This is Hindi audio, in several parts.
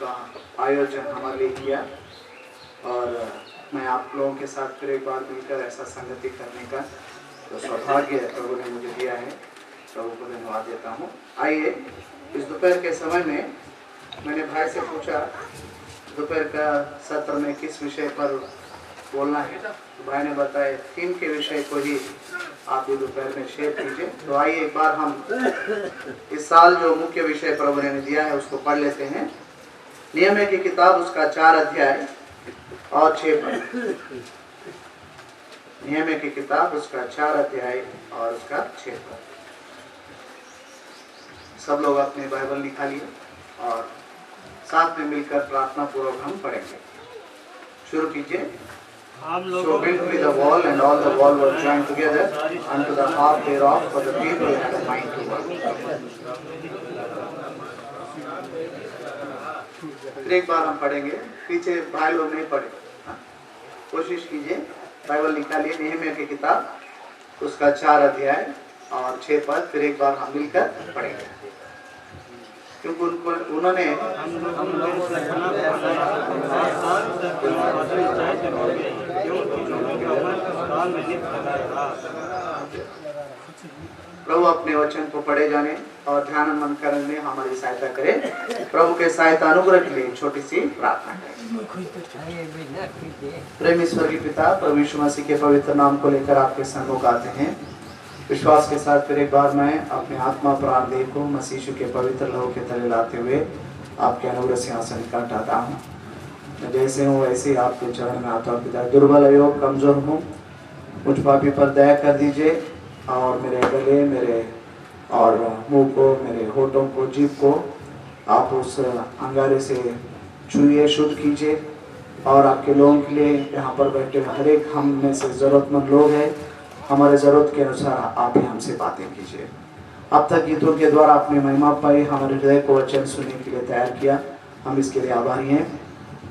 का आयोजन हमारे लिए किया और मैं आप लोगों के साथ फिर एक बार मिलकर ऐसा संगति करने का जो सौभाग्य प्रभु ने मुझे दिया है, प्रभु को धन्यवाद देता हूँ। आइए, इस दोपहर के समय में मैंने भाई से पूछा दोपहर का सत्र में किस विषय पर बोलना है, तो भाई ने बताया थीम के विषय को ही आप ये दोपहर में शेयर कीजिए। तो आइए एक बार हम इस साल जो मुख्य विषय प्रभु ने दिया है उसको पढ़ लेते हैं। नियम की किताब उसका 4 अध्याय और 6 पद। नियम की किताब उसका 4 अध्याय और उसका 6 पद। सब लोग अपने बाइबल निकाल लिए और साथ में मिलकर प्रार्थना पूर्वक हम पढ़ेंगे। शुरू कीजिए। So built with the wall, and all the wall were joined together unto the half thereof, for the people had a mind to work. फिर एक बार हम पढ़ेंगे, पीछे भाई लोग नहीं पढ़े, कोशिश कीजिए बाइबल निकालिए। नहम्याह की किताब उसका 4 अध्याय और 6 पद फिर एक बार हम मिलकर पढ़ेंगे, क्योंकि उन्होंने प्रभु अपने वचन को पढ़े जाने और ध्यान मन करने में हमारी सहायता करे। प्रभु के सहायता अनुग्रह के लिए छोटी सी प्रार्थना करें। प्रेम स्वर्गीय पिता, प्रभु यीशु मसीह के पवित्र नाम को लेकर आपके सम्मुख आते हैं। विश्वास के साथ फिर एक बार मैं अपने आत्मा प्राण देह को मसीह यीशु के पवित्र लहू के तले लाते हुए आपके अनुग्रह सिंहासन का हटाता हूँ। मैं जैसे हूँ वैसे ही आपके चरण में आता हूँ। पिता, दुर्बल अयोग कमजोर हूँ, मुझ पापी पर दया कर दीजिए और मेरे गले, मेरे और मुंह को, मेरे होठों को, जीभ को आप उस अंगारे से छुइए, शुद्ध कीजिए। और आपके लोगों के लिए यहाँ पर बैठे हर एक हम में से जरूरतमंद लोग हैं, हमारे ज़रूरत के अनुसार आप ही हमसे बातें कीजिए। अब तक गीतों के द्वारा अपनी महिमा पाई, हमारे हृदय को वचन सुनने के लिए तैयार किया, हम इसके लिए आभारी हैं।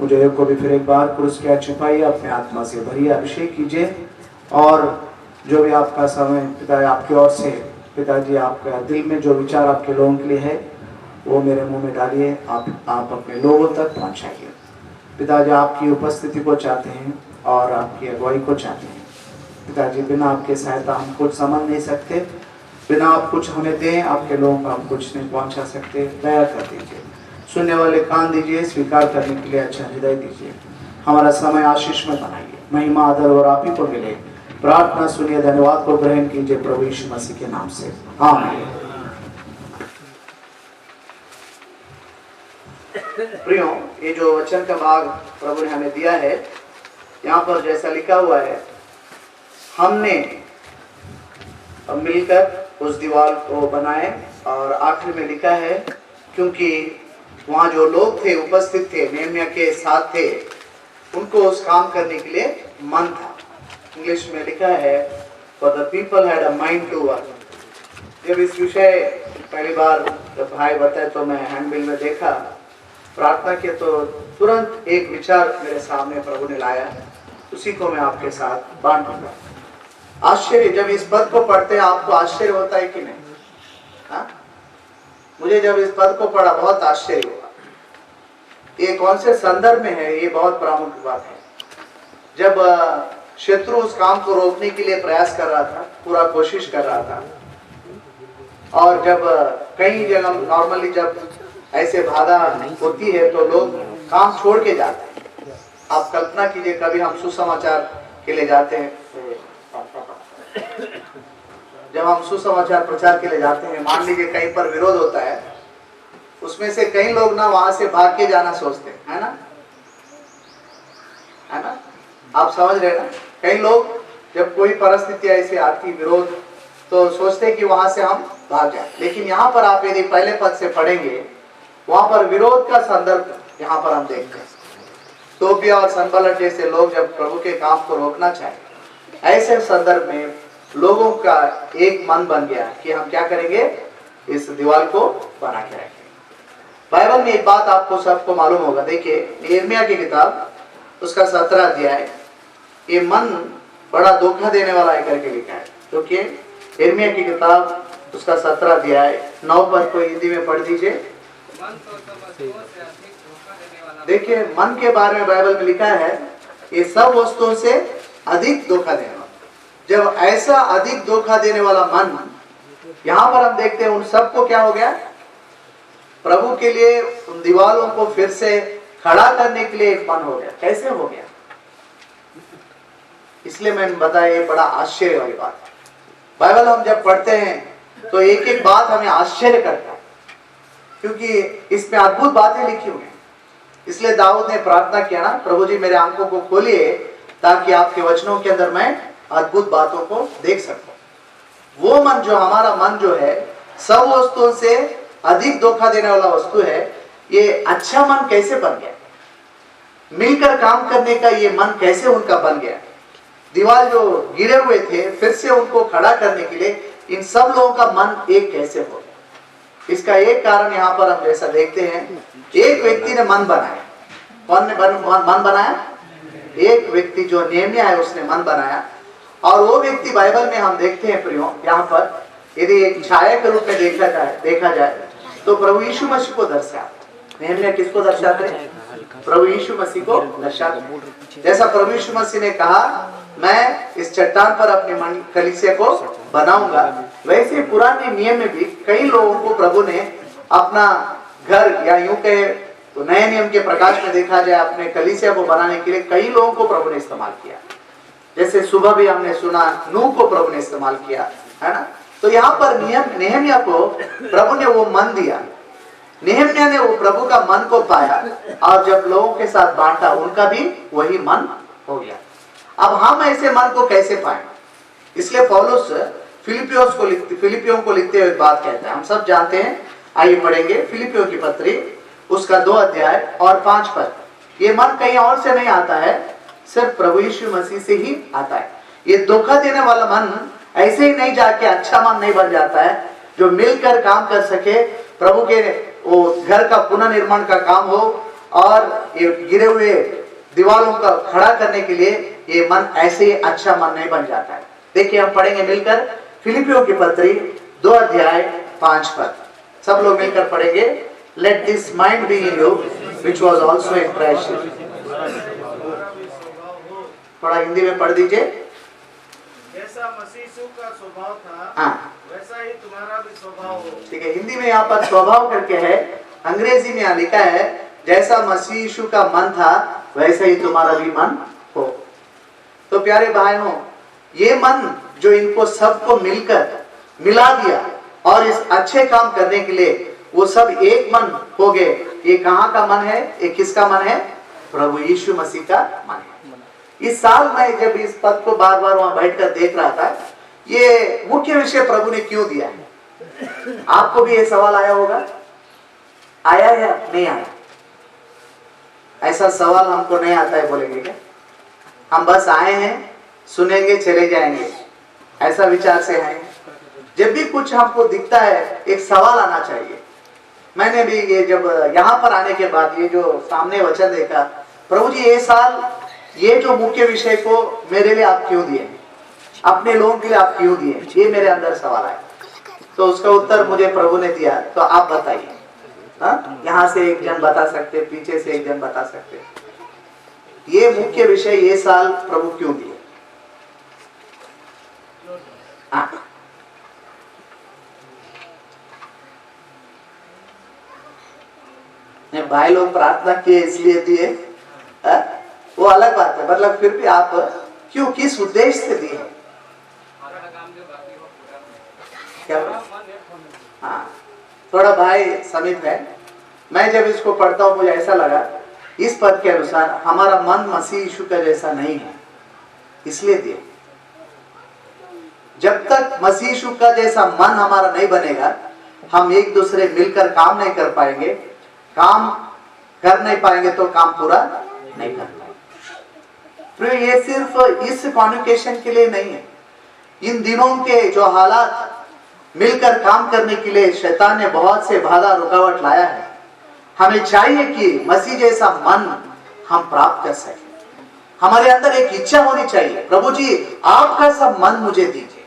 मुझे को भी फिर एक बार क्रूस के छिपाइए, अपने आत्मा से भरिए, अभिषेक कीजिए और जो भी आपका समय पिता आपकी ओर से पिताजी आपका दिल में जो विचार आपके लोगों के लिए है वो मेरे मुंह में डालिए, आप अपने लोगों तक पहुँचाइए। पिताजी आपकी उपस्थिति को चाहते हैं और आपकी अगुवाई को चाहते हैं। पिताजी बिना आपके सहायता हम कुछ समझ नहीं सकते, बिना आप कुछ हमें दें आपके लोगों को हम कुछ नहीं पहुंचा सकते। दया कर दीजिए, सुनने वाले कान दीजिए, स्वीकार करने के लिए अच्छा हृदय दीजिए। हमारा समय आशीष में बनाइए, महिमा आदर और आप ही को मिले। प्रार्थना सुनिए, धन्यवाद को ग्रहण कीजिए प्रभु यीशु मसीह के नाम से, आमीन। प्रियो, ये जो वचन का भाग प्रभु ने हमें दिया है, यहाँ पर जैसा लिखा हुआ है, हमने मिलकर उस दीवार को बनाए और आखिर में लिखा है क्योंकि वहाँ जो लोग थे, उपस्थित थे, नेहम्याह के साथ थे, उनको उस काम करने के लिए मन था। इंग्लिश में लिखा है for the people had a mind to work। जब इस विषय पहली बार जब भाई बताए तो मैं हैंडबिल में देखा, प्रार्थना किया तो तुरंत एक विचार मेरे सामने प्रभु ने लाया, उसी को मैं आपके साथ बांटूंगा। आश्चर्य, जब इस पद को पढ़ते हैं आपको आश्चर्य होता है कि नहीं? हाँ, मुझे जब इस पद को पढ़ा बहुत आश्चर्य हुआ। ये कौन से संदर्भ में है, ये बहुत प्रामुख्य बात है। जब शत्रु उस काम को रोकने के लिए प्रयास कर रहा था, पूरा कोशिश कर रहा था, और जब कई जगह नॉर्मली जब ऐसे बाधा होती है तो लोग काम छोड़ के जाते हैं। आप कल्पना कीजिए, कभी हम सुसमाचार के लिए जाते हैं, जब हम सुसमाचार प्रचार के लिए जाते हैं, मान लीजिए कहीं पर विरोध होता है, उसमें से कई लोग ना वहां से भाग के जाना सोचते हैं, है ना? आप समझ रहे ना? कई लोग जब कोई परिस्थिति ऐसी आती विरोध, तो सोचते हैं कि वहां से हम भाग जाए। लेकिन यहाँ पर आप यदि पहले पद से पढ़ेंगे, वहां पर विरोध का संदर्भ यहाँ पर हम देखते हैं। तोबिया और संबलट जैसे लोग जब प्रभु के काम को रोकना चाहे, ऐसे संदर्भ में लोगों का एक मन बन गया कि हम क्या करेंगे, इस दीवार को बना के रखेंगे। बाइबल में एक बात आपको सबको मालूम होगा। देखिए, यिर्मयाह की किताब उसका 17 अध्याय, ये मन बड़ा धोखा देने वाला है करके लिखा है। क्योंकि यिर्मयाह की किताब उसका 17 अध्याय 9 पद को हिंदी में पढ़ दीजिए। देखिए मन के बारे में बाइबल में लिखा है, ये सब वस्तुओं से अधिक धोखा देने वाला। जब ऐसा अधिक धोखा देने वाला मन, यहाँ पर हम देखते हैं उन सबको क्या हो गया, प्रभु के लिए उन दीवारों को फिर से खड़ा करने के लिए एक मन हो गया। कैसे हो गया? इसलिए मैंने बताया, ये बड़ा आश्चर्य वाली बात है। बाइबल हम जब पढ़ते हैं तो एक एक बात हमें आश्चर्य करता है, क्योंकि इसमें अद्भुत बातें लिखी हुई हैं। इसलिए दाऊद ने प्रार्थना किया ना, प्रभु जी मेरे आंखों को खोलिए ताकि आपके वचनों के अंदर मैं अद्भुत बातों को देख सकूं। वो मन जो हमारा मन जो है सब वस्तुओं से अधिक धोखा देने वाला वस्तु है, ये अच्छा मन कैसे बन गया? मिलकर काम करने का ये मन कैसे उनका बन गया? दीवार जो गिरे हुए थे फिर से उनको खड़ा करने के लिए इन सब लोगों का मन एक कैसे हो गया? इसका एक कारण यहाँ पर हम जैसा देखते हैं, एक व्यक्ति ने मन बनाया। कौन ने मन बनाया? एक व्यक्ति जो नेहमिया है उसने मन बनाया। और वो व्यक्ति बाइबल में हम देखते हैं प्रियो, यहाँ पर यदि एक छाया के रूप में देखा जाए तो प्रभु यीशु मसीह को दर्शाता। नेहमिया किसको दर्शाते हैं? प्रभु यीशु मसीह को दर्शाते। जैसा प्रभु यीशु मसीह ने कहा मैं इस चट्टान पर अपने कलीसिया को बनाऊंगा, वैसे पुराने नियम में भी कई लोगों को प्रभु ने अपना घर, या यूं कहे तो नए नियम के प्रकाश में देखा जाए अपने कलीसिया को बनाने के लिए कई लोगों को प्रभु ने इस्तेमाल किया। जैसे सुबह भी हमने सुना नूह को प्रभु ने इस्तेमाल किया, है ना। तो यहाँ पर नेहमिया को प्रभु ने वो मन दिया। नेहमिया ने वो प्रभु का मन को पाया और जब लोगों के साथ बांटा उनका भी वही मन हो गया। अब हम ऐसे मन को कैसे पाए? इसलिए पौलुस फिलिपियों को लिखते हुए बात कहता है, हम सब जानते हैं। आइए पढ़ेंगे फिलिपियों की पत्री, उसका 2 अध्याय और 5 पद। ये मन कहीं और से नहीं आता है, सिर्फ प्रभु यीशु मसीह से ही आता है। ये धोखा देने वाला मन ऐसे ही नहीं जाके अच्छा मन नहीं बन जाता है, जो मिलकर काम कर सके, प्रभु के वो घर का पुनर्निर्माण का काम हो और ये गिरे हुए दीवारों का खड़ा करने के लिए ये मन ऐसे ही अच्छा मन नहीं बन जाता है। देखिए हम पढ़ेंगे मिलकर फिलिपियों की पत्री 2 अध्याय 5 पद। सब लोग मिलकर पढ़ेंगे। Let this mind be in you which was also in Christ. थोड़ा हिंदी में पढ़ दीजिए। जैसा मसीह का स्वभाव था, हाँ, वैसा ही तुम्हारा भी स्वभाव हो। ठीक है, हिंदी में यहाँ पर स्वभाव करके है, अंग्रेजी में यहाँ लिखा है जैसा मसीह यीशु का मन था वैसा ही तुम्हारा भी मन हो। तो प्यारे भाइयों, ये मन जो इनको सबको मिलकर मिला दिया और इस अच्छे काम करने के लिए वो सब एक मन हो गए, ये कहाँ का मन है? ये किसका मन है? प्रभु यीशु मसीह का मन है। इस साल मैं जब इस पद को बार बार वहां बैठकर देख रहा था, ये मुख्य विषय प्रभु ने क्यों दिया है? आपको भी ये सवाल आया होगा, आया या नहीं आया? ऐसा सवाल हमको नहीं आता है बोलेंगे क्या? हम बस आए हैं, सुनेंगे, चले जाएंगे, ऐसा विचार से आए। जब भी कुछ हमको दिखता है एक सवाल आना चाहिए। मैंने भी ये जब यहाँ पर आने के बाद ये जो सामने वचन देखा, प्रभु जी ये साल ये जो मुख्य विषय को मेरे लिए आप क्यों दिए, अपने लोगों के लिए आप क्यों दिए, ये मेरे अंदर सवाल आया। तो उसका उत्तर मुझे प्रभु ने दिया। तो आप बताइए। यहाँ से एक जन बता सकते, पीछे से एक जन बता सकते, ये मुख्य विषय ये साल प्रभु क्यों दिए? भाई लोग प्रार्थना किए इसलिए दिए, वो अलग बात है। मतलब फिर भी आप क्यों, किस उद्देश्य से दिए? क्या? हाँ, थोड़ा भाई समीप है। मैं जब इसको पढ़ता हूँ मुझे ऐसा लगा इस पद के अनुसार हमारा मन मसीह यीशु का जैसा नहीं है, इसलिए दिए। जब तक मसीह यीशु का जैसा मन हमारा नहीं बनेगा, हम एक दूसरे मिलकर काम नहीं कर पाएंगे, काम कर नहीं पाएंगे तो काम पूरा नहीं कर पाएंगे। ये सिर्फ इस कॉन्वोकेशन के लिए नहीं है। इन दिनों के जो हालात, मिलकर काम करने के लिए शैतान ने बहुत से बाधा रुकावट लाया है। हमें चाहिए कि मसीह जैसा मन हम प्राप्त कर सके। हमारे अंदर एक इच्छा होनी चाहिए, प्रभु जी आपका सब मन मुझे दीजिए,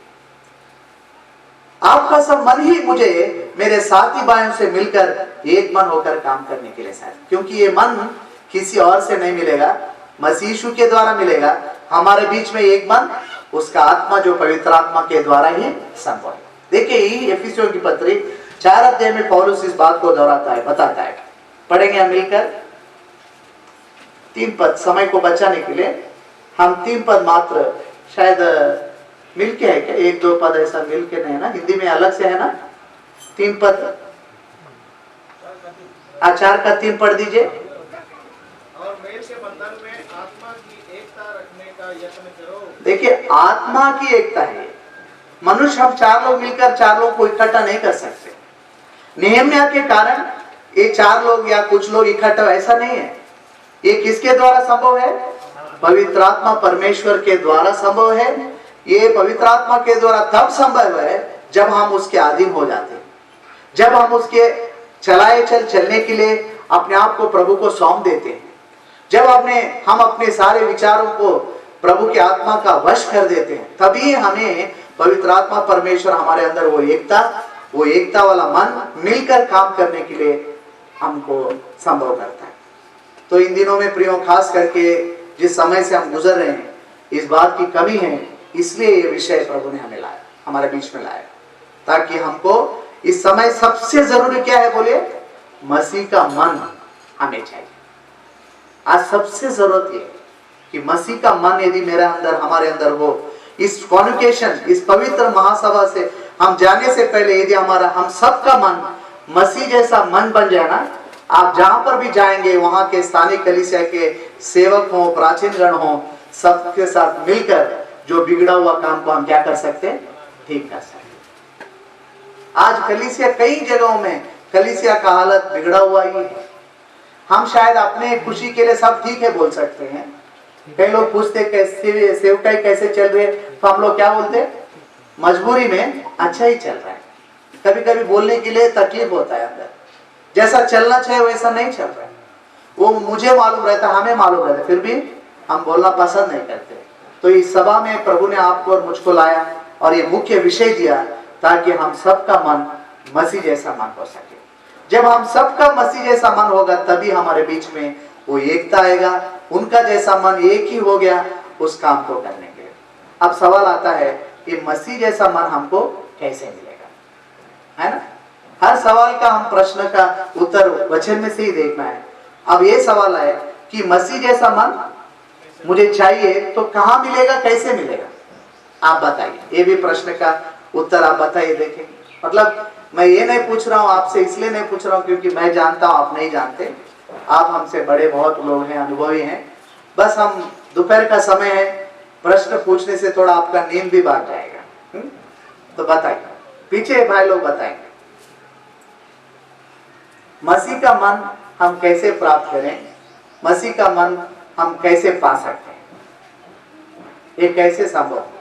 आपका सब मन ही मुझे मेरे साथी भाइयों से मिलकर एक मन होकर काम करने के लिए शायद। क्योंकि ये मन किसी और से नहीं मिलेगा, मसीह यीशु के द्वारा मिलेगा। हमारे बीच में एक मन, उसका आत्मा जो पवित्र आत्मा के द्वारा ही संभव है। देखिए यही एफिसियों की पत्री 4 अध्याय में पौलुस इस बात को दोहराता है, बताता है। पढ़ेंगे हम मिलकर 3 पद, समय को बचाने के लिए हम 3 पद मात्र, शायद मिलके है क्या, 1-2 पद ऐसा मिलके नहीं है ना, हिंदी में अलग से है ना 3 पद। 4 का 3 पढ़ दीजिए। और मेल के बंधन में आत्मा की एकता रखने का यत्न करो। देखिए आत्मा की एकता है। मनुष्य हम 4 लोग मिलकर 4 लोग को इकट्ठा नहीं कर सकते। नेहम्याह के कारण ये 4 लोग या कुछ लोग इकट्ठा, ऐसा नहीं है। ये किसके द्वारा संभव है? पवित्र आत्मा परमेश्वर के द्वारा संभव है। ये पवित्र आत्मा के द्वारा तब संभव है जब हम उसके अधीन हो जाते हैं, जब हम उसके चलने के लिए अपने आप को प्रभु को सौंप देते हैं, जब हम अपने सारे विचारों को प्रभु की आत्मा का वश कर देते हैं, तभी हमें पवित्र आत्मा परमेश्वर हमारे अंदर वो एकता वाला मन मिलकर काम करने के लिए हमको संभव करता है। तो इन दिनों में प्रियो, खास करके जिस समय से हम गुजर रहे हैं, इस बात की कमी है, इसलिए ये विषय प्रभु ने हमें लाया, हमारे बीच में लाया, ताकि हमको इस समय सबसे जरूरी क्या है बोलिए? मसीह का मन हमें चाहिए। आज सबसे जरूरत ये है कि मसीह का मन यदि मेरे अंदर, हमारे अंदर हो, इस कॉन्वोकेशन, इस पवित्र महासभा से हम जाने से पहले यदि हम सबका मन मसीह जैसा मन बन जाए ना, आप जहां पर भी जाएंगे वहां के स्थानीय कलीसिया के सेवक हो, प्राचीन गण हो, सबके साथ मिलकर जो बिगड़ा हुआ काम को हम क्या कर सकते हैं? ठीक कर सकते हैं। आज कलीसिया, कई जगहों में कलीसिया का हालत बिगड़ा हुआ ही है। हम शायद अपने खुशी के लिए सब ठीक है बोल सकते हैं। कई लोग पूछते कैसे सेवकाई कैसे चल रही है, तो हम लोग क्या बोलते हैं? मजबूरी में अच्छा ही चल रहा है। कभी कभी बोलने के लिए तकलीफ होता है अंदर, जैसा चलना चाहिए वैसा नहीं चल रहा है। वो मुझे मालूम रहता, हमें मालूम रहता, फिर भी हम बोलना पसंद नहीं करते। तो इस सभा में प्रभु ने आपको और मुझको लाया और ये मुख्य विषय दिया, ताकि हम सबका मन मसीह जैसा मन हो सके। जब हम सबका मसीह जैसा मन होगा, तभी हमारे बीच में वो एकता आएगा। उनका जैसा मन एक ही हो गया उस काम को करने के लिए। अब सवाल आता है कि मसीह जैसा मन हमको कैसे मिलेगा, है ना? हर सवाल का हम प्रश्न का उत्तर वचन में से ही देखना है। अब ये सवाल है कि मसीह जैसा मन मुझे चाहिए, तो कहाँ मिलेगा, कैसे मिलेगा? आप बताइए। ये भी प्रश्न का उत्तर आप बताइए, देखेंगे। मतलब मैं ये नहीं पूछ रहा हूँ आपसे, इसलिए नहीं पूछ रहा हूँ क्योंकि मैं जानता हूँ आप नहीं जानते। आप हमसे बड़े बहुत लोग हैं, अनुभवी हैं। बस हम दोपहर का समय है, प्रश्न पूछने से थोड़ा आपका नींद भी भाग जाएगा। तो बताइए, पीछे भाई लोग बताएंगे, मसीह का मन हम कैसे प्राप्त करें, मसीह का मन हम कैसे पा सकते हैं, ये कैसे संभव है?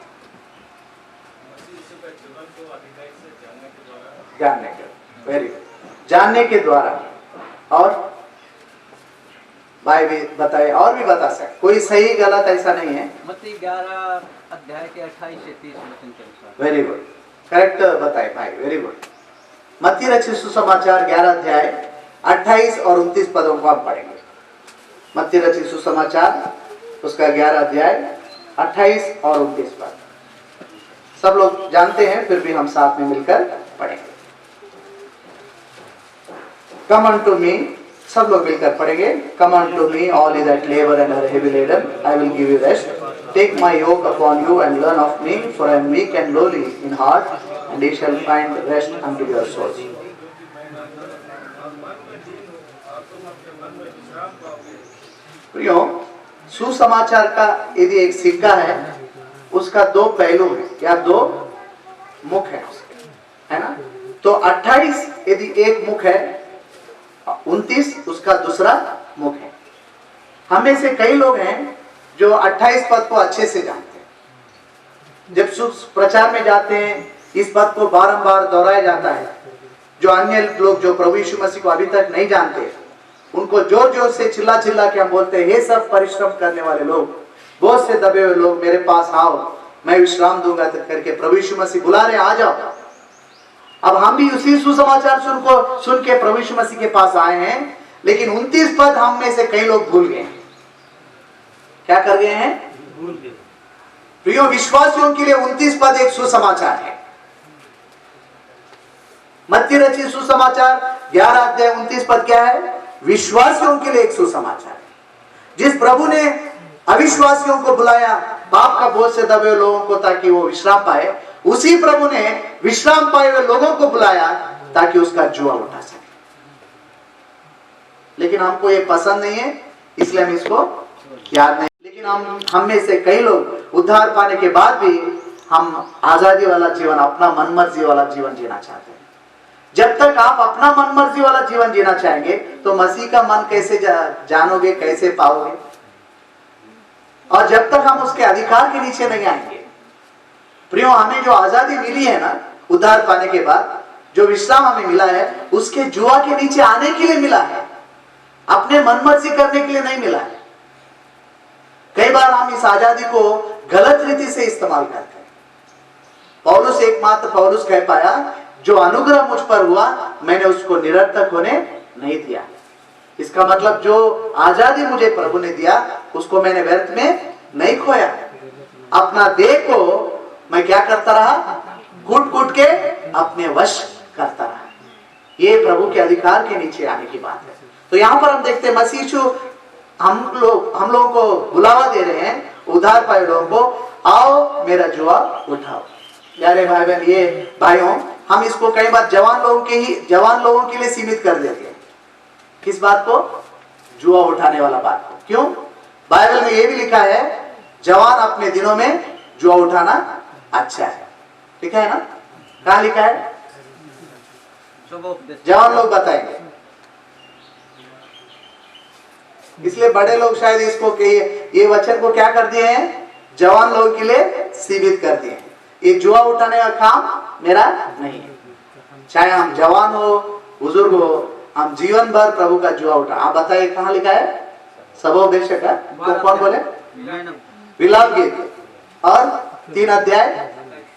जानने के, वेरी गुड, जानने के द्वारा। और भाई भी बताए, और भी बता सकते, कोई सही गलत ऐसा नहीं है। मत्ती 11 अध्याय के 28 से 30 वचन के अनुसार। वेरी गुड, करेक्ट बताए भाई, वेरी गुड। मत्ती रचित सुसमाचार 11 अध्याय 28 और 29 पदों को आप पढ़ेंगे। मत्ती रचित सुसमाचार उसका 11 अध्याय 28 और 29 पद सब लोग जानते हैं, फिर भी हम साथ में मिलकर पढ़ेंगे। Come unto me, सब लोग मिलकर पढ़ेंगे। Come unto me, all ye that labor and are heavy laden, I will give you rest. Take my yoke upon you and learn of me, for I am meek and lowly in heart, and ye shall find rest unto your souls. प्रियो, सुसमाचार का यदि एक सिक्का है, उसका 2 पहलू है या 2 मुख है, है ना? तो 28 यदि एक मुख है, 29 उसका दूसरा मुख है। हमें से कई लोग हैं जो 28 पद को अच्छे से जानते हैं। जब प्रचार में जाते हैं, इस पद को बारंबार दोहराया जाता है। जो अन्य लोग जो प्रभु यीशु मसीह को अभी तक नहीं जानते, उनको जोर जोर से चिल्ला चिल्ला के हम बोलते हैं, हे सब परिश्रम करने वाले लोग, बहुत से दबे हुए लोग, मेरे पास आओ, मैं विश्राम दूंगा। तक करके प्रभु यीशु मसीह बुला रहे, आ जाओ। अब हम भी उसी सुसमाचार सुन के प्रभु यीशु मसीह के पास आए हैं, लेकिन 29 पद हम में से कई लोग भूल गए। क्या कर गए हैं? भूल गए। प्रियो विश्वासियों के लिए 29 पद एक सुसमाचार है। मत्ती रचित सुसमाचार 11 अध्याय 29 पद क्या है? विश्वासियों के लिए एक सुसमाचार है। जिस प्रभु ने अविश्वासियों को बुलाया पाप का बोझ से दबे लोगों को ताकि वो विश्राम पाए, उसी प्रभु ने विश्राम पाए हुए लोगों को बुलाया ताकि उसका जुआ उठा सके। लेकिन हमको ये पसंद नहीं है, इसलिए हम इसको याद नहीं। लेकिन हम में से कई लोग उद्धार पाने के बाद भी हम आजादी वाला जीवन, अपना मनमर्जी वाला जीवन जीना चाहते हैं। जब तक आप अपना मनमर्जी वाला जीवन जीना चाहेंगे तो मसीह का मन कैसे जानोगे, कैसे पाओगे? और जब तक हम उसके अधिकार के नीचे नहीं आएंगे। प्रियो, हमें जो आजादी मिली है ना उद्धार पाने के बाद, जो विश्राम हमें मिला है, उसके जुआ के नीचे आने के लिए मिला है, अपने मनमर्जी करने के लिए नहीं मिला है। कई बार हम इस आजादी को गलत रीति से इस्तेमाल करते हैं। पौलुस, एकमात्र पौलुस कह पाया, जो अनुग्रह मुझ पर हुआ मैंने उसको निरर्थक होने नहीं दिया। इसका मतलब जो आजादी मुझे प्रभु ने दिया उसको मैंने व्यर्थ में नहीं खोया। अपना देह को मैं क्या करता रहा? कूट कूट के अपने वश करता रहा। ये प्रभु के अधिकार के नीचे आने की बात है। तो यहाँ पर हम देखते हैं मसीह यीशु हम लोगों को बुलावा दे रहे हैं, उद्धार पाए लोगों को, आओ मेरा जुआ उठाओ। प्यारे भाई बहन, ये भाइयों, हम इसको कई बार जवान लोगों के लिए सीमित कर देते हैं। किस बात को? जुआ उठाने वाला बात को। क्यों? बाइबल में ये भी लिखा है जवान अपने दिनों में जुआ उठाना अच्छा है। लिखा है ना? कहाँ लिखा है? जवान लोग बताएंगे। इसलिए बड़े लोग शायद इसको ये वचन को क्या कर दिए हैं? जवान लोगों के लिए सीमित कर दिए हैं। ये जुआ उठाने का काम मेरा नहीं है। चाहे हम जवान हो, बुजुर्ग हो, हम जीवन भर प्रभु का जुआ उठा। आप बताइए कहाँ लिखा है? सबोपदेश का कौन बोले? विलाप गीत और 3 अध्याय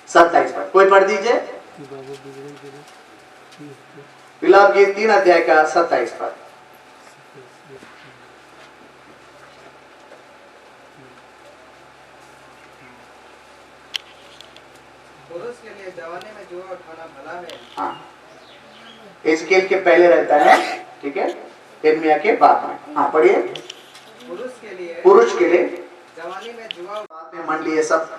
27 पद। कोई पढ़ दीजिए। विलाप गीत 3 अध्याय का 27 पद। पुरुष के लिए जवानी में जुआ उठाना भला है। हाँ, एजकेल के पहले रहता है, ठीक है, यिर्मयाह के बाद में। हाँ पढ़िए। पुरुष के लिए जवानी में जुआ में मंडली ये सब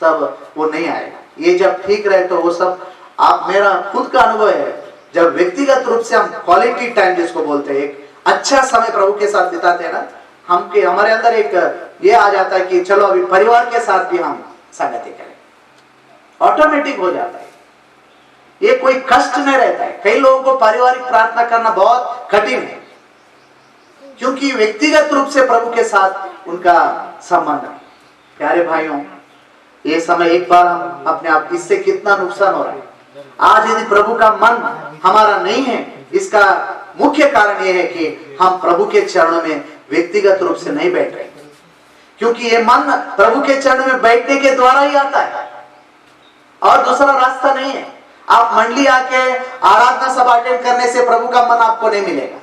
तब वो नहीं आएगा। ये जब ठीक रहे तो वो सब आप, मेरा खुद का अनुभव है, जब व्यक्तिगत रूप से हम क्वालिटी टाइम जिसको बोलते हैं, एक अच्छा समय प्रभु के साथ बिताते हैं ना, हमारे अंदर एक ये आ जाता है कि चलो अभी परिवार के साथ भी हम संगति करें। ऑटोमेटिक हो जाता है, ये कोई कष्ट नहीं रहता है। कई लोगों को पारिवारिक प्रार्थना करना बहुत कठिन है क्योंकि व्यक्तिगत रूप से प्रभु के साथ उनका संबंध है। प्यारे भाइयों, ये समय एक बार हम अपने आप, इससे कितना नुकसान हो रहा है। आज यदि प्रभु का मन हमारा नहीं है, इसका मुख्य कारण यह है कि हम प्रभु के चरणों में व्यक्तिगत रूप से नहीं बैठ रहे, क्योंकि ये मन प्रभु के चरणों में बैठने के द्वारा ही आता है और दूसरा रास्ता नहीं है। आप मंडली आके आराधना सभा अटेंड करने से प्रभु का मन आपको नहीं मिलेगा।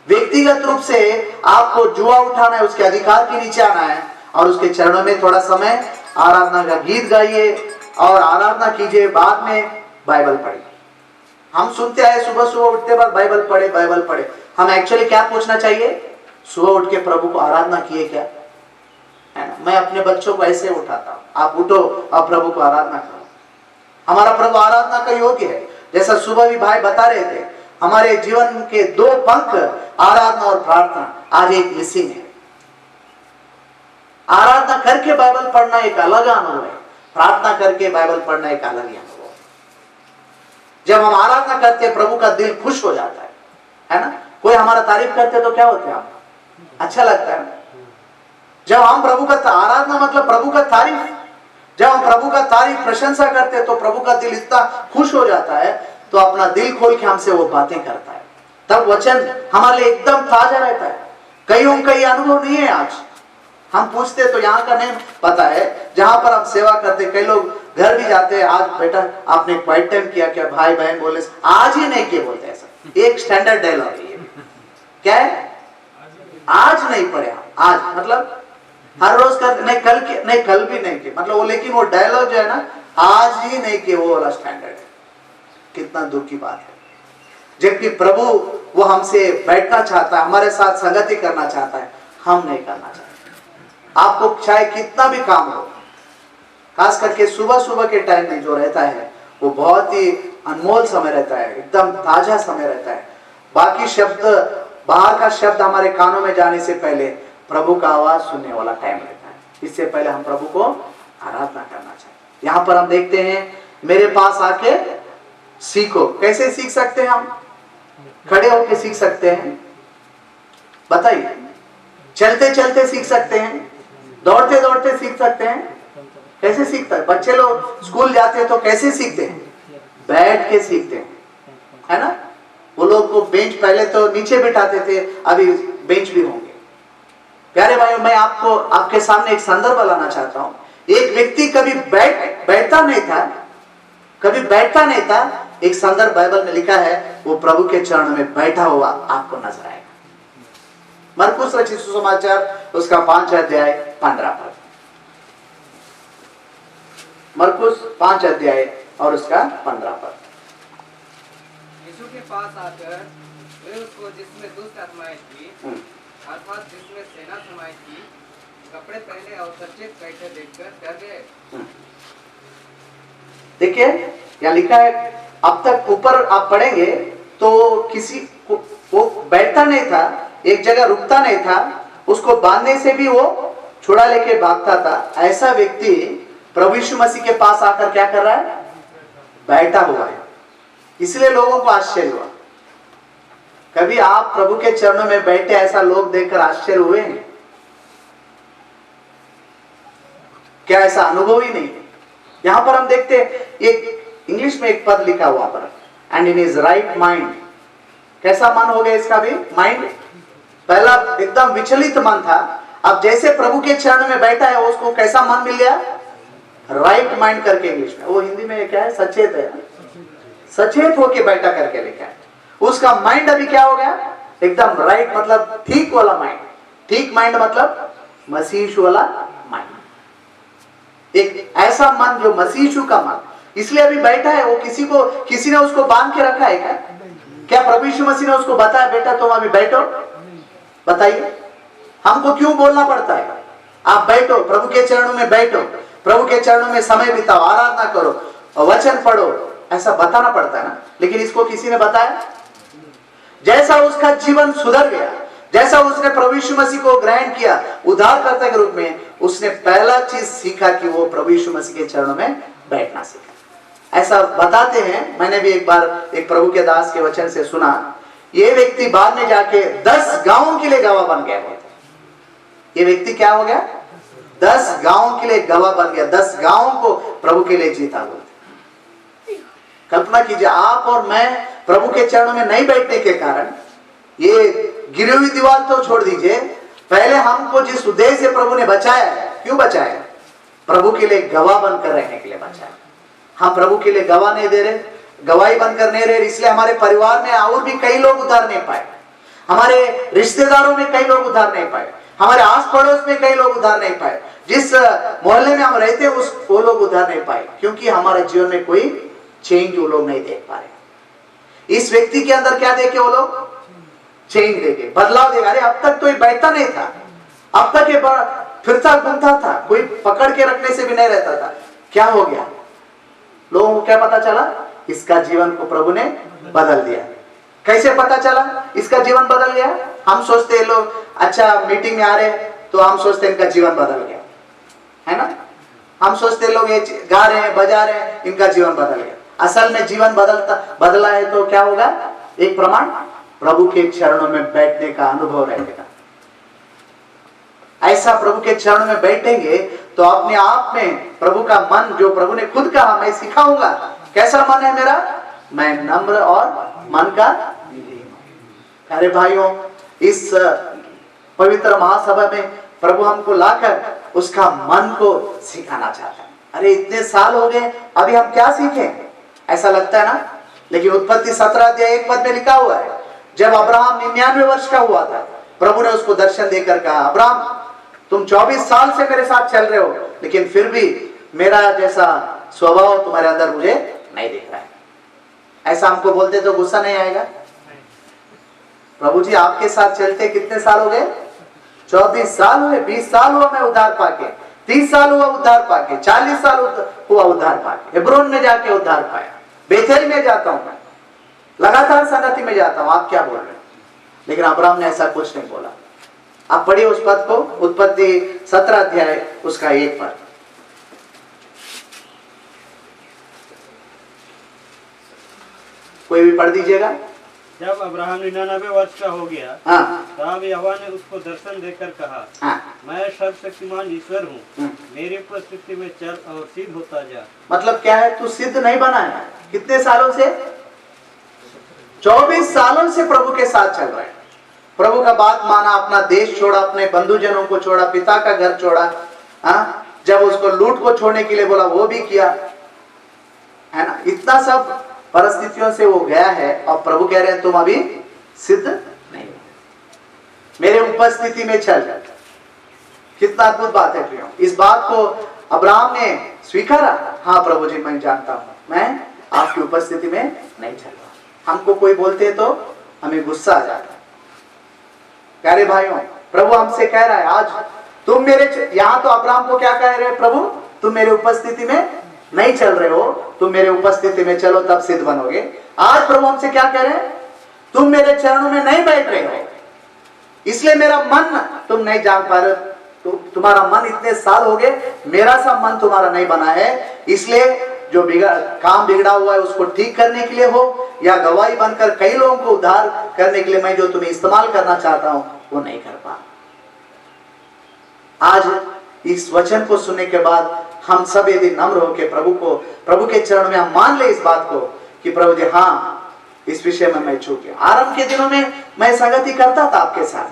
व्यक्तिगत रूप से आपको जुआ उठाना है, उसके अधिकार के नीचे आना है और उसके चरणों में थोड़ा समय आराधना का गीत गाइए और आराधना कीजिए, बाद में बाइबल पढ़िए। हम सुनते आए सुबह सुबह उठते बाद बाइबल पढ़े। हम एक्चुअली क्या पूछना चाहिए? सुबह उठ के प्रभु को आराधना किए क्या? है ना? मैं अपने बच्चों को ऐसे उठाता हूँ, आप उठो और प्रभु को आराधना करो। हमारा प्रभु आराधना का योग्य है। जैसा सुबह भी भाई बता रहे थे, हमारे जीवन के 2 पंख आराधना और प्रार्थना, आज एक मिसिंग है। आराधना करके बाइबल पढ़ना एक अलग अनुभव है, प्रार्थना करके बाइबल पढ़ना एक अलग अनुभव है। जब हम आराधना करते हैं प्रभु का दिल खुश हो जाता है ना? कोई हमारा तारीफ करते तो क्या होते हैं? अच्छा लगता है। जब हम प्रभु का आराधना मतलब प्रभु का तारीफ, जब हम प्रभु का तारीफ प्रशंसा करते हैं तो प्रभु का दिल इतना खुश हो जाता है, तो अपना दिल खोल के हमसे वो बातें करता है। तब वचन हमारे लिए एकदम ताजा रहता है। कईयों का ये अनुभव नहीं है। आज हम पूछते तो यहाँ का नहीं पता है, जहां पर हम सेवा करते, कई लोग घर भी जाते हैं, आज बेटा आपने क्वाइट टाइम किया क्या? भाई बहन बोले आज ही नहीं किए बोलते। ऐसा एक स्टैंडर्ड डायलॉग है। क्या है? आज नहीं पढ़े हम, आज मतलब हर रोज कर नहीं, कल के नहीं, कल भी नहीं के मतलब वो, लेकिन वो डायलॉग जो है ना, आज ही नहीं के, वो वाला स्टैंडर्ड है। कितना दुख की बात है, जबकि प्रभु वो हमसे बैठना चाहता है, हमारे साथ संगति करना चाहता है, हम नहीं करना चाहते। आपको चाहे कितना भी काम हो, खास करके सुबह सुबह के टाइम में जो रहता है वो बहुत ही अनमोल समय रहता है, एकदम ताजा समय रहता है। बाकी शब्द, बाहर का शब्द हमारे कानों में जाने से पहले प्रभु का आवाज सुनने वाला टाइम रहता है। इससे पहले हम प्रभु को आराधना करना चाहिए। यहाँ पर हम देखते हैं, मेरे पास आके सीखो। कैसे सीख सकते हैं हम? खड़े होकर सीख सकते हैं, बताइए। चलते चलते सीख सकते हैं, दौड़ते दौड़ते सीख सकते हैं। कैसे सीखता है? बच्चे लोग स्कूल जाते हैं तो कैसे सीखते हैं? बैठ के सीखते हैं, है ना। वो लोग को बेंच पहले तो नीचे बिठाते थे, अभी बेंच भी होंगे। प्यारे भाइयों, मैं आपको आपके सामने एक संदर्भ लाना चाहता हूं। एक व्यक्ति कभी बैठता नहीं था, कभी बैठता नहीं था। एक संदर्भ बाइबल में लिखा है, वो प्रभु के चरण में बैठा हुआ आपको नजर आएगा। मरकुस रचित सुसमाचार उसका 5 अध्याय 15 पद। मरकुस 5 अध्याय और उसका 15 पद। यीशु के पास आकर वे उसको जिसमें दुष्ट आत्माएं थी, अर्थात जिसमें सेना समाई थी, कपड़े पहने और सचेत बैठे देखकर डर गए। देखिए यहाँ लिखा है, अब तक ऊपर आप पढ़ेंगे तो किसी को वो बैठता नहीं था, एक जगह रुकता नहीं था, उसको बांधने से भी वो छुड़ा लेके भागता था। ऐसा व्यक्ति प्रभु यीशु मसीह के पास आकर क्या कर रहा है? बैठा हुआ है। इसलिए लोगों को आश्चर्य हुआ। कभी आप प्रभु के चरणों में बैठे ऐसा लोग देखकर आश्चर्य हुए हैं क्या? ऐसा अनुभव ही नहीं। यहां पर हम देखते एक इंग्लिश में एक पद लिखा हुआ पर, and in his right mind. कैसा मन हो गया इसका भी? माइंड। पहला एकदम विचलित मन था, अब जैसे प्रभु के चरण में बैठा है उसको कैसा मन मिल गया? राइट माइंड करके इंग्लिश में, वो हिंदी में क्या है? सचेत है, सचेत होके बैठा करके लिखा है। उसका माइंड अभी क्या हो गया? एकदम राइट, मतलब ठीक वाला माइंड। ठीक माइंड मतलब मसीह यीशु वाला माइंड। एक ऐसा मन जो मसीह यीशु का मन, इसलिए अभी बैठा है। वो किसी ने उसको बांध के रखा है क्या? क्या प्रभु यीशु मसीह ने उसको बताया, बेटा तुम अभी बैठो? बताइए, हमको क्यों बोलना पड़ता है? आप बैठो, प्रभु के चरणों में बैठो, प्रभु के चरणों में समय बिताओ, आराधना करो, वचन पढ़ो, ऐसा बताना पड़ता है ना। लेकिन इसको किसी ने बताया? जैसा उसका जीवन सुधर गया, जैसा उसने प्रभु यीशु मसीह को ग्रहण किया उद्धारकर्ता के रूप में, उसने पहला चीज सीखा कि वो प्रभु यीशु मसीह के चरणों में बैठना सीखा। ऐसा बताते हैं, मैंने भी एक बार एक प्रभु के दास के वचन से सुना, ये व्यक्ति बाद में जाके 10 गांवों के लिए गवाह बन गया। ये व्यक्ति क्या हो गया? 10 गांवों के लिए गवाह बन गया। 10 गांवों को प्रभु के लिए जीता बोलते। कल्पना कीजिए, आप और मैं प्रभु के चरणों में नहीं बैठने के कारण, ये गिरी हुई दीवार तो छोड़ दीजिए, पहले हमको जिस उद्देश्य से प्रभु ने बचाया है, क्यों बचाया? प्रभु के लिए गवाह बनकर रहने के लिए बचाया। हम प्रभु के लिए गवाह नहीं दे रहे, गवाही बनकर नहीं रहे, इसलिए हमारे परिवार में और भी कई लोग उद्धार नहीं पाए, हमारे रिश्तेदारों में कई लोग उद्धार नहीं पाए, हमारे आस पड़ोस में कई लोग उद्धार नहीं पाए, जिस मोहल्ले में हम रहते हैं वो लोग उद्धार नहीं पाए, क्योंकि हमारे जीवन में कोई चेंज वो लोग नहीं देख पा रहे। इस व्यक्ति के अंदर क्या देखे वो लोग? चेंज देखे, बदलाव देखे। अरे अब तक तो ये बैठता नहीं था, अब तक ये फिरता घूमता था, कोई पकड़ के रखने से भी नहीं रहता था, क्या हो गया? लोगों को क्या पता चला? इसका जीवन को प्रभु ने बदल दिया। कैसे पता चला इसका जीवन बदल गया? हम सोचते हैं लोग, अच्छा मीटिंग में आ रहे तो हम सोचते हैं इनका जीवन बदल गया, है ना। हम सोचते हैं लोग ये गा रहे हैं, बजा रहे हैं, इनका जीवन बदल गया। असल में जीवन बदला है तो क्या होगा? एक प्रमाण, प्रभु के चरणों में बैठने का अनुभव रहेगा। ऐसा प्रभु के चरणों में बैठेंगे तो अपने आप में प्रभु का मन, जो प्रभु ने खुद कहा, मैं सिखाऊंगा। कैसा मन है मेरा? मैं नम्र और मन का। अरे भाइयों, इस पवित्र महासभा में प्रभु हमको लाकर उसका मन को सिखाना चाहता है। अरे इतने साल हो गए, अभी हम क्या सीखें? ऐसा लगता है ना। लेकिन उत्पत्ति 17 अध्याय 1 पद में लिखा हुआ है, जब अब्राहम 99 वर्ष का हुआ था, प्रभु ने उसको दर्शन देकर कहा, अब्राहम तुम 24 साल से मेरे साथ चल रहे हो, लेकिन फिर भी मेरा जैसा स्वभाव तुम्हारे अंदर मुझे नहीं दिख रहा है। ऐसा हमको बोलते तो गुस्सा नहीं आएगा? प्रभु जी आपके साथ चलते कितने साल हो गए? 24 साल हुए, 20 साल हुआ मैं उद्धार पाके, 30 साल हुआ उद्धार पाके, 40 साल हुआ उद्धार पाके, हेब्रोन में जाके उद्धार पाया, बेथेल में जाता हूं मैं, लगातार संगति में जाता हूं, आप क्या बोल रहे हैं? लेकिन अब्राहम ने ऐसा कुछ नहीं बोला। आप पढ़िए उस पद को, उत्पत्ति 17 अध्याय उसका 1 पद। कोई भी पढ़ दीजिएगा। जब अब्राहम 99 वर्ष का हो गया, हाँ, तब यहोवा ने उसको दर्शन देकर कहा, हाँ, मैं सर्वशक्तिमान ईश्वर हूँ, मेरी उपस्थिति में चल और सिद्ध होता जा। मतलब क्या है? तू सिद्ध नहीं बना है। कितने सालों से? 24 सालों से प्रभु के साथ चल रहा है। प्रभु का बात माना, अपना देश छोड़ा, अपने बंधुजनों को छोड़ा, पिता का घर छोड़ा, हाँ, जब उसको लूट को छोड़ने के लिए बोला वो भी किया, है ना। इतना सब परिस्थितियों से वो गया है और प्रभु कह रहे हैं तुम अभी सिद्ध नहीं हो, मेरे उपस्थिति में चल। कितना अद्भुत बात है प्रियो। इस बात को अब्राहम ने स्वीकारा, हाँ प्रभु जी मैं जानता हूं, मैं आपकी उपस्थिति में नहीं चल रहा। हमको कोई बोलते तो हमें गुस्सा आ जाता। प्यारे भाइयों, प्रभु हमसे कह रहा है आज तुम मेरे, यहां तो अब्राहम को क्या कह रहे हैं? प्रभु तुम मेरे उपस्थिति में नहीं चल रहे हो, तुम मेरे उपस्थिति में चलो तब सिद्ध बनोगे। आज प्रभु हमसे क्या कह रहे हैं? तुम मेरे चरणों में नहीं बैठ रहे हो, इसलिए मेरा मन तुम नहीं जान पा रहे हो। तुम्हारा मन इतने साल हो गए, मेरा सा मन तुम्हारा नहीं बना है, इसलिए जो काम बिगड़ा हुआ है उसको ठीक करने के लिए हो या गवाही बनकर कई लोगों को उद्धार करने के लिए मैं जो तुम्हें इस्तेमाल करना चाहता हूं वो नहीं कर पा। आज इस वचन को सुनने के बाद हम सब यदि नम्र होकर प्रभु के चरणों में हम मान ले इस बात को कि प्रभु जी हाँ इस विषय में मैं चूक गया। आरंभ के दिनों में मैं संगति करता था आपके साथ,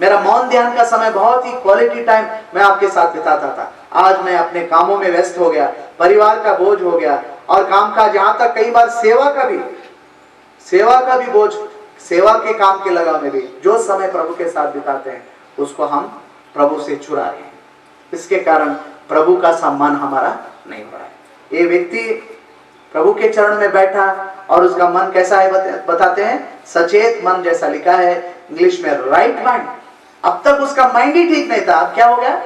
मेरा मौन ध्यान का समय बहुत ही क्वालिटी टाइम मैं आपके साथ बिताता था। आज मैं अपने कामों में व्यस्त हो गया, परिवार का बोझ हो गया और काम का, जहां तक कई बार सेवा का भी बोझ, सेवा के काम के लगाव में भी जो समय प्रभु के साथ बिताते हैं उसको हम प्रभु से चुरा रहे हैं। इसके कारण प्रभु का सम्मान हमारा नहीं हो रहा है। ये व्यक्ति प्रभु के चरण में बैठा और उसका मन कैसा है बताते हैं, सचेत मन जैसा लिखा है इंग्लिश में, राइट माइंड। अब तक उसका माइंड ही ठीक नहीं था, अब क्या हो गया?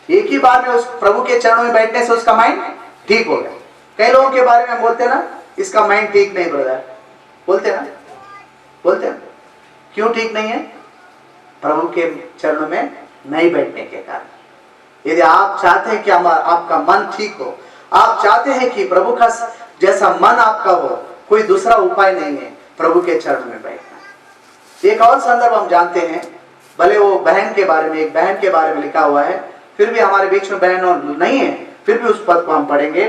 एक ही बार में उस प्रभु के चरणों में बैठने से उसका माइंड ठीक हो गया। कई लोगों के बारे में बोलते ना, इसका माइंड ठीक नहीं ब्रदर, बोलते ना। क्यों ठीक नहीं है? प्रभु के चरणों में नहीं बैठने के कारण। यदि आप चाहते हैं कि आपका मन ठीक हो, आप चाहते हैं कि प्रभु का जैसा मन आपका हो, कोई दूसरा उपाय नहीं है प्रभु के चरण में बैठना। एक और संदर्भ हम जानते हैं, भले वो बहन के बारे में, एक बहन के बारे में लिखा हुआ है, फिर भी हमारे बीच में बहन नहीं है, फिर भी उस पद को हम पढ़ेंगे।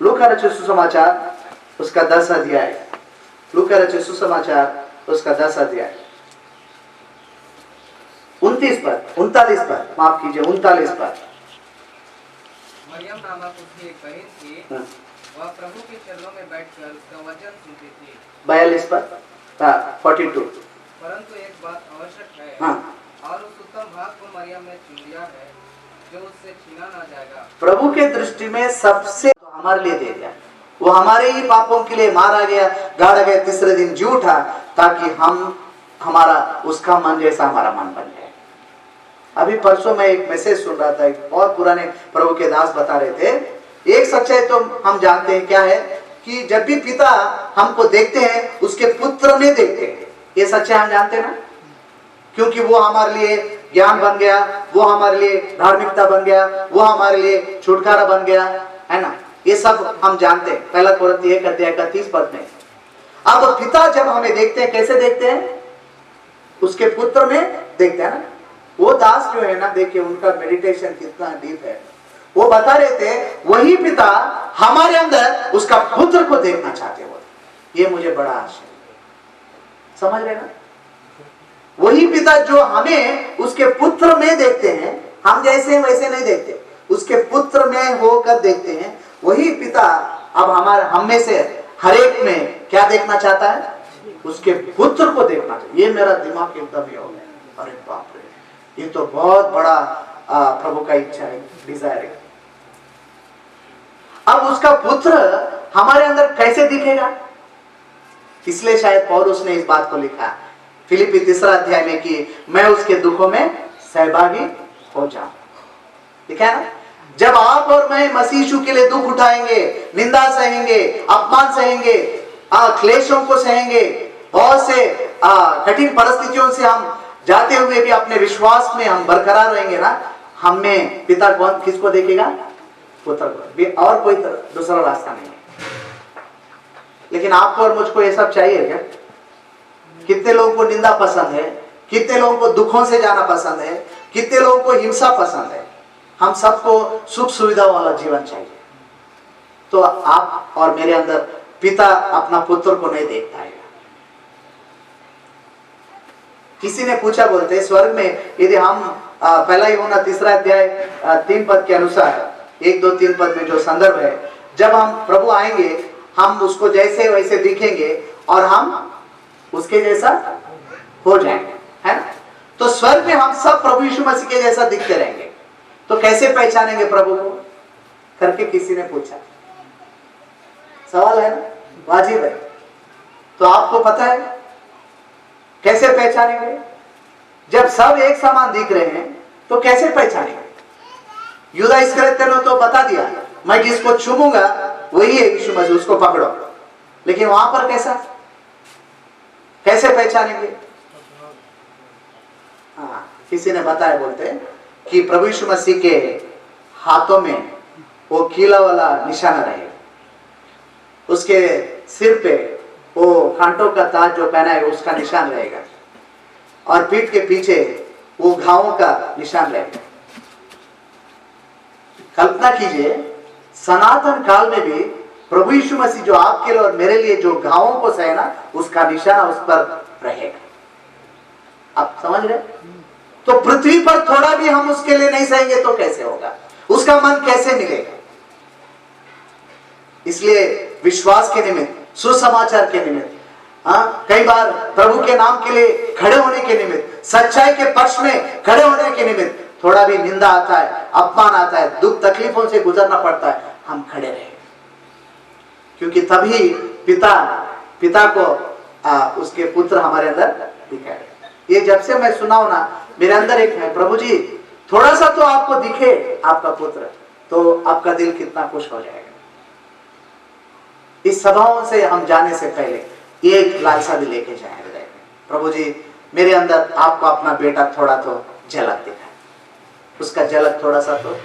लूका रचित सुसमाचार उसका 10 अध्याय, लूका रचित सुसमाचार उसका 10 अध्याय 39 पद, माफ कीजिए 39 पद। मरियम नामक उसकी एक बहन थी, वह प्रभु के चरणों में बैठकर उसका वचन सुनती थी। 42 पद, 42। परंतु एक बात आवश्यक है, हाँ। और उस उत्तम भाग को मरियम ने चुन लिया है जो उससे छीना ना जाएगा। प्रभु के दृष्टि में सबसे हमारे लिए दे दिया, वो हमारे ही पापों के लिए मारा गया, गाड़ा गया, तीसरे दिन जी उठा, ताकि हमारा उसका मन जैसा हमारा मन बन जाए। अभी परसों मैं एक मैसेज सुन रहा था, एक बहुत पुराने प्रभु के दास बता रहे थे, एक सच्चाई तो हम जानते हैं क्या है कि जब भी पिता हमको देखते हैं उसके पुत्र में देखते हैं, ये सच्चाई हम जानते हैं ना, क्योंकि वो हमारे लिए ज्ञान बन गया, वो हमारे लिए धार्मिकता बन गया, वो हमारे लिए छुटकारा बन गया, है ना। ये सब हम जानते हैं, पहला कोरिन्थी 1 अध्याय 31 पद में। अब पिता जब हमें देखते हैं, कैसे देखते हैं? उसके पुत्र में देखते हैं ना। वो दास जो है ना, देखिए उनका मेडिटेशन कितना डीप है। वो बता रहे थे वही पिता हमारे अंदर उसका पुत्र को देखना चाहते हो। ये मुझे बड़ा आश्चर्य, समझ रहे ना? वही पिता जो हमें उसके पुत्र में देखते हैं, हम जैसे वैसे नहीं देखते, उसके पुत्र में होकर देखते हैं, वही पिता अब हम में से हर एक में क्या देखना चाहता है? उसके पुत्र को देखना चाहिए। ये मेरा दिमाग एकदम ही हो गया, अरे बाप रे, ये तो बहुत बड़ा प्रभु का इच्छा है, डिजायर है। अब उसका पुत्र हमारे अंदर कैसे दिखेगा? इसलिए शायद पौलुस ने इस बात को लिखा फिलिप्पी 3 अध्याय में कि मैं उसके दुखों में सहभागी हो जाऊं। ठीक है ना? जब आप और मैं मसीह यीशु के लिए दुख उठाएंगे, निंदा सहेंगे, अपमान सहेंगे, क्लेशों को सहेंगे, बहुत से कठिन परिस्थितियों से हम जाते हुए भी अपने विश्वास में हम बरकरार रहेंगे ना, हमें पिता कौन किसको देखेगा? पुत्र को। और कोई दूसरा रास्ता नहीं है। लेकिन आपको और मुझको ये सब चाहिए क्या? कितने लोगों को निंदा पसंद है, कितने लोगों को दुखों से जाना पसंद है, कितने लोगों को हिंसा पसंद है। हम सबको सुख सुविधा वाला जीवन चाहिए। तो आप और मेरे अंदर पिता अपना पुत्र को नहीं देख पाएगा। किसी ने पूछा, बोलते स्वर्ग में यदि हम पहला यूहन्ना 3 अध्याय 3 पद के अनुसार 1, 2, 3 पद में जो संदर्भ है, जब हम प्रभु आएंगे हम उसको जैसे वैसे दिखेंगे और हम उसके जैसा हो जाएंगे, है ना? तो स्वर्ग में हम सब प्रभु यीशु मसीह के जैसा दिखते रहेंगे। तो कैसे पहचानेंगे प्रभु को करके किसी ने पूछा। सवाल है ना, वाजिब है। तो आपको पता है कैसे पहचानेंगे? जब सब एक समान दिख रहे हैं तो कैसे पहचानेंगे? यूदा इस्करियोती ने तो बता दिया, मैं जिसको चूमूंगा वही है यीशु मसीह, उसको पकड़ो। लेकिन वहां पर कैसे पहचानेंगे? किसी ने बताया, बोलते कि प्रभु यीशु मसीह के हाथों में वो कीला वाला निशाना रहेगा, उसके सिर पे वो कांटों का ताज जो पहना है उसका निशान रहेगा, और पीठ के पीछे वो घावों का निशान रहेगा। कल्पना कीजिए, सनातन काल में भी प्रभु यीशु मसीह जो आपके लिए और मेरे लिए जो घावों को सहना, उसका निशाना उस पर रहेगा। आप समझ रहे? तो पृथ्वी पर थोड़ा भी हम उसके लिए नहीं सहेंगे तो कैसे होगा? उसका मन कैसे मिलेगा? इसलिए विश्वास के निमित्त, सुसमाचार के निमित्त, कई बार प्रभु के नाम के लिए खड़े होने के निमित्त, सच्चाई के पक्ष में खड़े होने के निमित्त थोड़ा भी निंदा आता है, अपमान आता है, दुख तकलीफों से गुजरना पड़ता है, हम खड़े रहे, क्योंकि तभी पिता को उसके पुत्र हमारे अंदर दिखाए। ये जब से मैं सुना हूं ना, मेरे अंदर एक है, प्रभु जी थोड़ा सा तो आपको दिखे आपका पुत्र, तो आपका दिल कितना खुश हो जाएगा। इस सभाओं से हम जाने से पहले एक लालसा भी लेके जाए हृदय में, प्रभु जी मेरे अंदर आपको अपना बेटा थोड़ा तो झलक दिखाए, उसका झलक थोड़ा सा तो।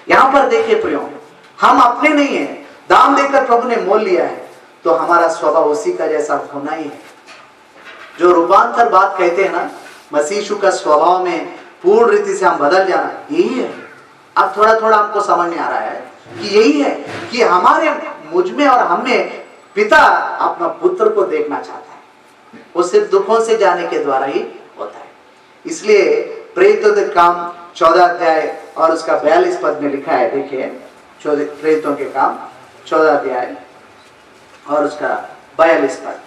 यहां पर देखिए प्रियो, हम अपने नहीं है, दाम देकर प्रभु ने मोल लिया है, तो हमारा स्वभाव उसी का जैसा होना ही है। जो रूपांतर बात कहते हैं ना, मसीह यीशु का स्वभाव में पूर्ण रीति से हम बदल जाना, यही है। अब थोड़ा थोड़ा हमको समझ में आ रहा है कि यही है कि हमारे मुझ में और हम में पिता अपना पुत्र को देखना चाहता है। वो सिर्फ दुखों से जाने के द्वारा ही होता है। इसलिए प्रेरितों के काम 14 अध्याय और उसका 42 पद में लिखा है, देखिए प्रेरितों के काम 14 अध्याय और उसका 22 पद,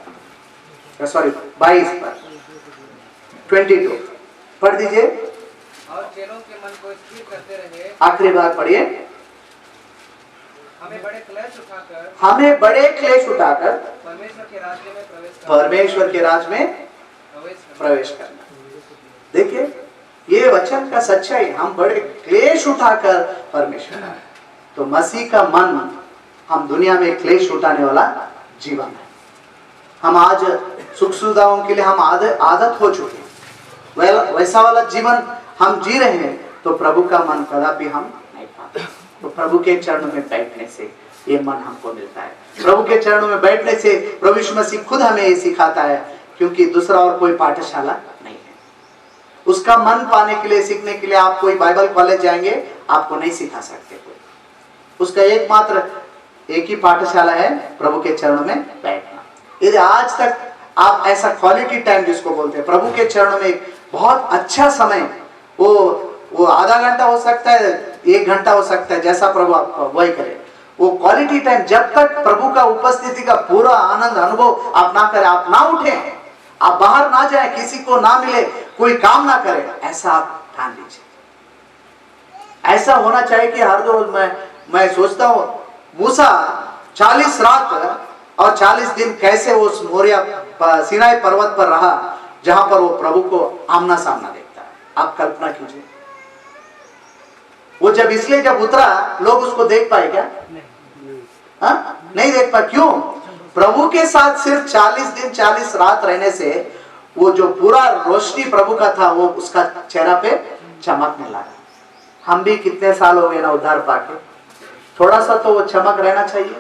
22 पढ़ दीजिए। और चेलों के मन को स्थिर करते रहे। आखिरी भाग पढ़िए। हमें बड़े क्लेश उठाकर परमेश्वर के राज्य में प्रवेश करना। देखिए ये वचन का सच्चाई, हम बड़े क्लेश उठाकर परमेश्वर आए। तो मसीह का मन हम दुनिया में क्लेश उठाने वाला जीवन है। हम आज सुख सुविधाओं के लिए हम आदत हो चुके हैं, वैसा वाला जीवन हम जी रहे हैं, तो प्रभु का मन कदापि हम नहीं पाते। तो प्रभु के चरणों में बैठने से ये मन हमको मिलता है। प्रभु के चरणों में बैठने से प्रभु यीशु मसीह खुद हमें ये सिखाता है, क्योंकि दूसरा और कोई पाठशाला नहीं है। उसका मन पाने के लिए, सीखने के लिए आप कोई बाइबल कॉलेज जाएंगे, आपको नहीं सिखा सकते कोई। उसका एक ही पाठशाला है, प्रभु के चरणों में बैठना। यदि आज तक आप ऐसा क्वालिटी टाइम जिसको बोलते हैं, प्रभु के चरणों में एक बहुत अच्छा समय, वो आधा घंटा हो सकता है, 1 घंटा हो सकता है, जैसा प्रभु आपको वही करे, वो क्वालिटी टाइम, जब तक प्रभु का उपस्थिति का पूरा आनंद अनुभव आप ना करें, आप ना उठें, आप बाहर ना जाए, किसी को ना मिले, कोई काम ना करे, ऐसा आप ठान लीजिए। ऐसा होना चाहिए कि हर रोज मैं सोचता हूं मूसा 40 रात और 40 दिन कैसे वो मोरिया सीनाई पर्वत पर रहा, जहां पर वो प्रभु को आमना सामना देखता है। आप कल्पना कीजिए, वो जब इसलिए जब उतरा, लोग उसको देख पाए क्या? नहीं देख पाए। क्यों? प्रभु के साथ सिर्फ 40 दिन 40 रात रहने से वो जो पूरा रोशनी प्रभु का था वो उसका चेहरा पे चमकने लगा। हम भी कितने साल हो गए ना उद्धार पाके, थोड़ा सा तो वो चमक रहना चाहिए।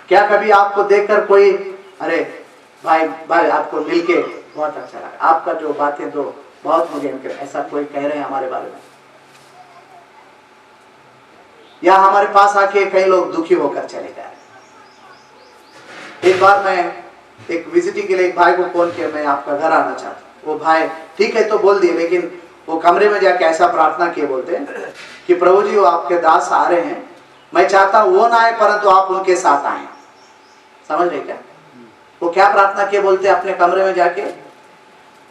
क्या कभी आपको देखकर कोई, अरे भाई आपको मिलके बहुत अच्छा लगा, आपका जो बातें तो बहुत मुझे, ऐसा कोई कह रहे हैं हमारे बारे में? या हमारे पास आके कई लोग दुखी होकर चले गए। एक बार मैं एक विजिटिंग के लिए एक भाई को फोन किया, मैं आपका घर आना चाहता हूँ। वो भाई ठीक है तो बोल दिए, लेकिन वो कमरे में जाके ऐसा प्रार्थना किए, बोलते हैं कि प्रभु जी वो आपके दास आ रहे हैं, मैं चाहता हूं वो ना आए परंतु आप उनके साथ आए। समझ रहे क्या? वो क्या प्रार्थना किए, बोलते अपने कमरे में जाके,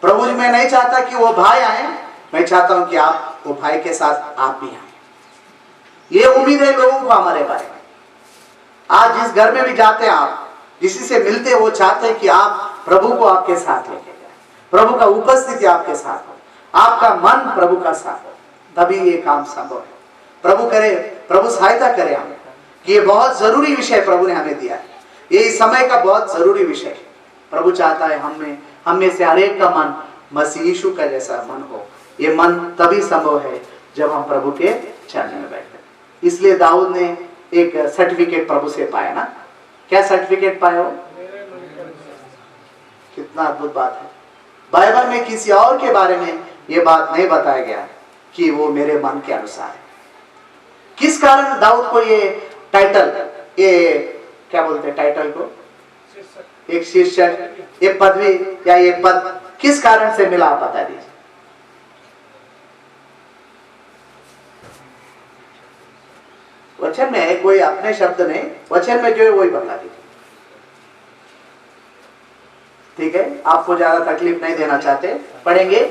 प्रभु जी मैं नहीं चाहता कि वो भाई आए, मैं चाहता हूं कि आप वो भाई के साथ आप भी आए। ये उम्मीद है लोगों को हमारे बारे में। आज जिस घर में भी जाते हैं, आप किसी से मिलते हैं, वो चाहते हैं कि आप प्रभु को आपके साथ लेके जाए, प्रभु का उपस्थिति आपके साथ हो, आपका मन प्रभु का साथ हो, तभी ये काम संभव है। प्रभु करे, प्रभु सहायता करे हमें कि ये बहुत जरूरी विषय प्रभु ने हमें दिया है। ये इस समय का बहुत जरूरी विषय है। प्रभु चाहता है हम में से हर एक का मन मसीह यीशु का जैसा मन हो। ये मन तभी संभव है जब हम प्रभु के चरणों में बैठते हैं। इसलिए दाऊद ने एक सर्टिफिकेट प्रभु से पाया ना। क्या सर्टिफिकेट पाया हो? कितना अद्भुत बात है। बाइबल में किसी और के बारे में ये बात नहीं बताया गया कि वो मेरे मन के अनुसार है। किस कारण दाऊद को ये टाइटल, ये क्या बोलते हैं टाइटल को, एक शीर्षक, एक पदवी या एक पद किस कारण से मिला, आप बता दीजिए। वचन में कोई अपने शब्द नहीं, वचन में जो है वही बता दीजिए। ठीक है, आपको ज्यादा तकलीफ नहीं देना चाहते। पढ़ेंगे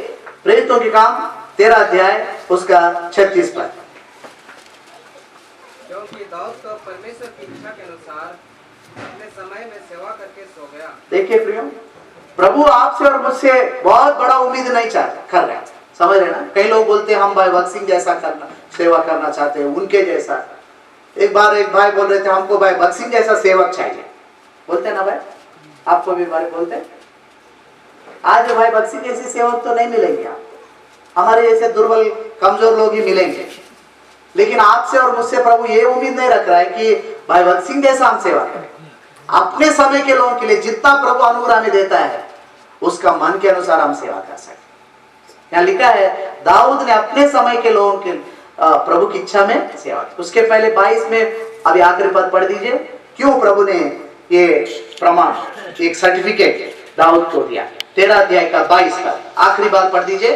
प्रेरितों के काम 13 अध्याय उसका 36 पद। क्योंकि दाऊद तो परमेश्वर की इच्छा के अनुसार अपने समय में सेवा करके सो गया। देखिए प्रियो, प्रभु आपसे और मुझसे बहुत बड़ा उम्मीद नहीं कर रहे, समझ रहे ना। कई लोग बोलते हैं हम भाई भगत सिंह जैसा करना सेवा करना चाहते हैं, उनके जैसा। एक बार एक भाई बोल रहे थे हमको भाई भगत सिंह जैसा सेवक चाहिए, बोलते ना भाई, आपको भी भाई बोलते हैं। आज भाई भगत सिंह जैसे सेवक तो नहीं मिलेंगे, आप हमारे जैसे दुर्बल कमजोर लोग ही मिलेंगे। लेकिन आपसे और मुझसे प्रभु ये उम्मीद नहीं रख रहा है कि भाई भगत सिंह जैसा हम सेवा करें। अपने समय के लोगों के लिए जितना प्रभु अनुग्रह में देता है उसका मन के अनुसार हम सेवा कर सकते। यहाँ लिखा है दाऊद ने अपने समय के लोगों के प्रभु की इच्छा में सेवा की। उसके पहले 22 में अभी आखिरी पद पढ़ दीजिए, क्यों प्रभु ने ये प्रमाण, एक सर्टिफिकेट दाऊद को दिया। 13 अध्याय का 22 पद आखिरी बार पढ़ दीजिए।